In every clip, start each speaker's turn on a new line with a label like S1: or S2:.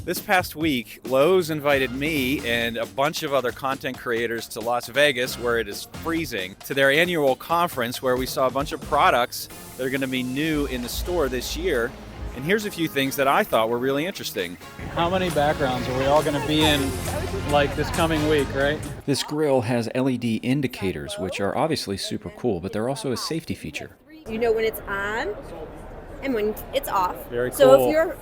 S1: This past week, Lowe's invited me and a bunch of other content creators to Las Vegas, where it is freezing, to their annual conference where we saw a bunch of products that are going to be new in the store this year. And here's a few things that I thought were really interesting.
S2: How many backgrounds are we all going to be in like this coming week, right?
S3: This grill has LED indicators, which are obviously super cool, but they're also a safety feature.
S4: You know when it's on and when it's off.
S2: Very cool.
S4: So if you're,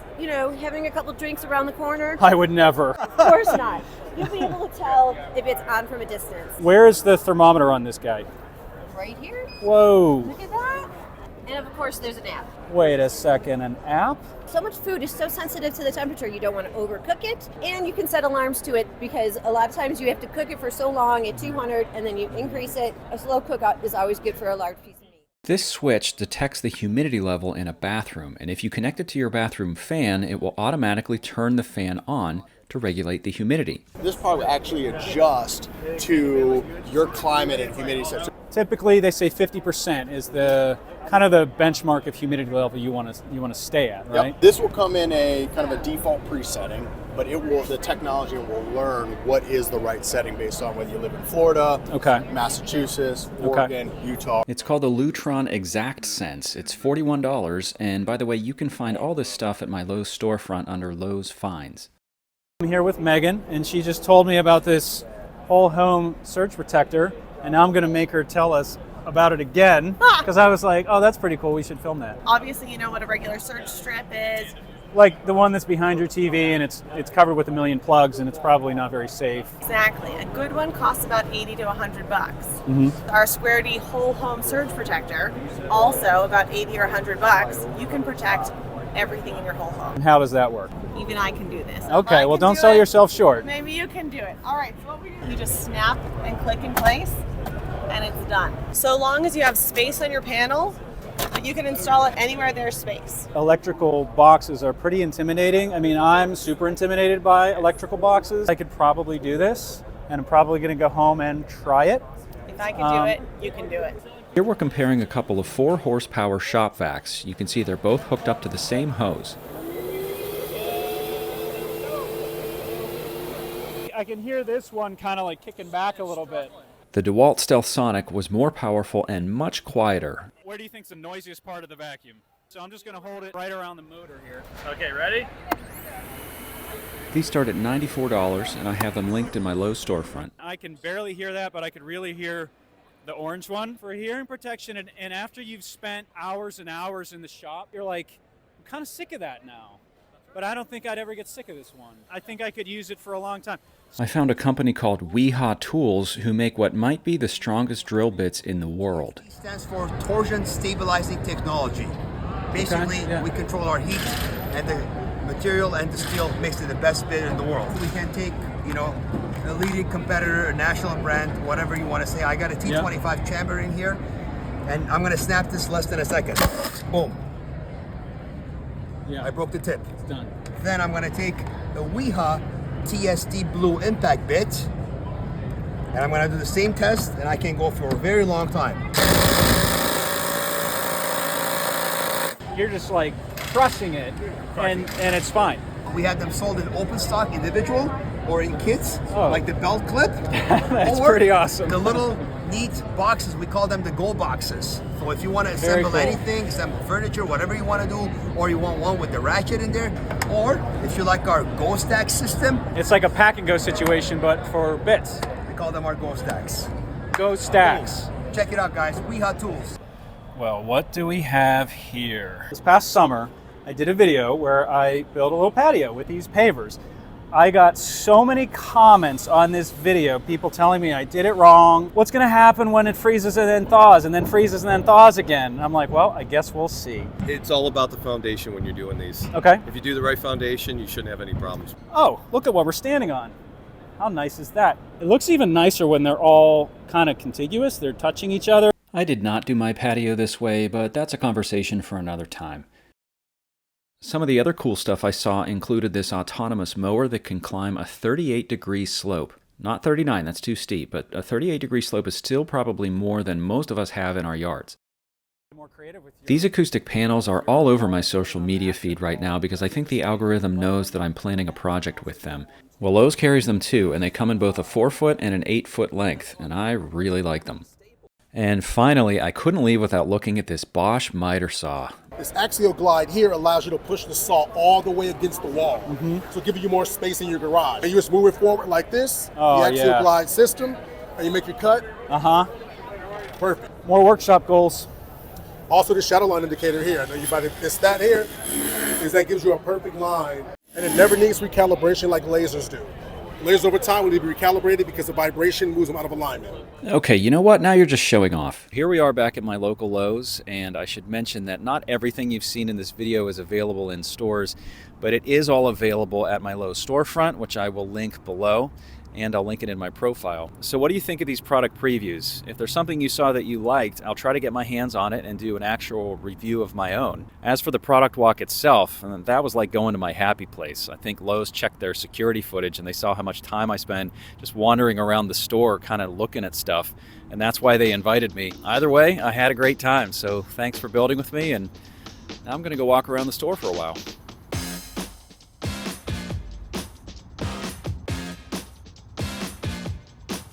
S4: having a couple drinks around the corner,
S2: I would never.
S4: of course not. You'll be able to tell if it's on from a distance.
S2: Where is the thermometer on this guy?
S4: Right here.
S2: Whoa.
S4: Look at that. And of course there's an app.
S2: Wait a second, an app?
S4: So much food is so sensitive to the temperature, you don't want to overcook it, and you can set alarms to it because a lot of times you have to cook it for so long at 200 and then you increase it. A slow cook is always good for a large piece of meat.
S3: This switch detects the humidity level in a bathroom, and if you connect it to your bathroom fan, it will automatically turn the fan on to regulate the humidity.
S5: This part will actually adjust to your climate and humidity sensor.
S2: Typically, they say 50% is the kind of the benchmark of humidity level you want to stay at, right?
S5: Yep. This will come in a kind of a default presetting, but the technology will learn what is the right setting based on whether you live in Florida, Massachusetts, Oregon, Utah.
S3: It's called the Lutron Exact Sense. It's $41, and by the way, you can find all this stuff at my Lowe's storefront under Lowe's Finds.
S2: I'm here with Megan, and she just told me about this whole home surge protector, and now I'm going to make her tell us about it again, because I was like, oh, that's pretty cool, we should film that.
S6: Obviously, you know what a regular surge strip is.
S2: Like the one that's behind your TV, and it's covered with a million plugs, and it's probably not very safe.
S6: Exactly. A good one costs about $80 to $100.
S2: Mm-hmm.
S6: Our Square D whole home surge protector, also about $80 or $100. You can protect everything in your whole home.
S2: And how does that work?
S6: Even I can do this.
S2: Okay, well, don't sell yourself short.
S6: Maybe you can do it. All right, so what we do, you just snap and click in place, and it's done. So long as you have space on your panel, you can install it anywhere there's space.
S2: Electrical boxes are pretty intimidating. I mean, I'm super intimidated by electrical boxes. I could probably do this, and I'm probably going to go home and try it.
S6: If I can do it, you can do it.
S3: Here we're comparing a couple of 4-horsepower shop vacs. You can see they're both hooked up to the same hose.
S2: I can hear this one kind of like kicking back a little bit.
S3: The DeWalt Stealth Sonic was more powerful and much quieter.
S2: Where do you think's the noisiest part of the vacuum? So I'm just going to hold it right around the motor here. Okay, ready?
S3: These start at $94, and I have them linked in my Lowe's storefront.
S2: I can barely hear that, but I could really hear the orange one. For hearing protection, and after you've spent hours and hours in the shop, you're like, I'm kind of sick of that now. But I don't think I'd ever get sick of this one. I think I could use it for a long time.
S3: I found a company called Weha Tools who make what might be the strongest drill bits in the world.
S7: It stands for Torsion Stabilizing Technology. Basically, we control our heat, and the material and the steel makes it the best bit in the world. We can take, a leading competitor, a national brand, whatever you want to say. I got a T25 chamber in here, and I'm going to snap this less than a second. Boom.
S2: Yeah.
S7: I broke the tip.
S2: It's done.
S7: Then I'm going to take the Weha TSD Blue impact bit, and I'm going to do the same test, and I can go for a very long time.
S2: You're just like crushing it, and it's fine.
S7: We have them sold in open stock, individual, or in kits, like the belt clip.
S2: That's pretty awesome.
S7: The little neat boxes, we call them the Go boxes. So if you want to assemble anything, assemble furniture, whatever you want to do, or you want one with the ratchet in there, or if you like our Go Stack system.
S2: It's like a pack and go situation, but for bits.
S7: We call them our Go Stacks.
S2: Go Stacks.
S7: Check it out, guys. Weha Tools.
S2: Well, what do we have here? This past summer, I did a video where I built a little patio with these pavers. I got so many comments on this video, people telling me I did it wrong. What's going to happen when it freezes and then thaws, and then freezes and then thaws again? And I'm like, well, I guess we'll see.
S8: It's all about the foundation when you're doing these.
S2: Okay.
S8: If you do the right foundation, you shouldn't have any problems.
S2: Oh, look at what we're standing on. How nice is that? It looks even nicer when they're all kind of contiguous. They're touching each other.
S3: I did not do my patio this way, but that's a conversation for another time. Some of the other cool stuff I saw included this autonomous mower that can climb a 38-degree slope. Not 39, that's too steep, but a 38-degree slope is still probably more than most of us have in our yards.
S2: more creative with your...
S3: These acoustic panels are all over my social media feed right now because I think the algorithm knows that I'm planning a project with them. Well, Lowe's carries them too, and they come in both a 4-foot and an 8-foot length, and I really like them. And finally, I couldn't leave without looking at this Bosch Miter Saw.
S5: This axial glide here allows you to push the saw all the way against the wall. So giving you more space in your garage. And you just move it forward like this, the axial glide system, and you make your cut. Perfect.
S2: More workshop goals.
S5: Also the shadow line indicator here. I know you might have missed that here, is that gives you a perfect line. And it never needs recalibration like lasers do. Lasers over time will need to be recalibrated because the vibration moves them out of alignment.
S3: Okay, you know what? Now you're just showing off. Here we are back at my local Lowe's, and I should mention that not everything you've seen in this video is available in stores, but it is all available at my Lowe's storefront, which I will link below, and I'll link it in my profile. So what do you think of these product previews? If there's something you saw that you liked, I'll try to get my hands on it and do an actual review of my own. As for the product walk itself, that was like going to my happy place. I think Lowe's checked their security footage and they saw how much time I spend just wandering around the store kind of looking at stuff, and that's why they invited me. Either way, I had a great time, so thanks for building with me, and now I'm gonna go walk around the store for a while.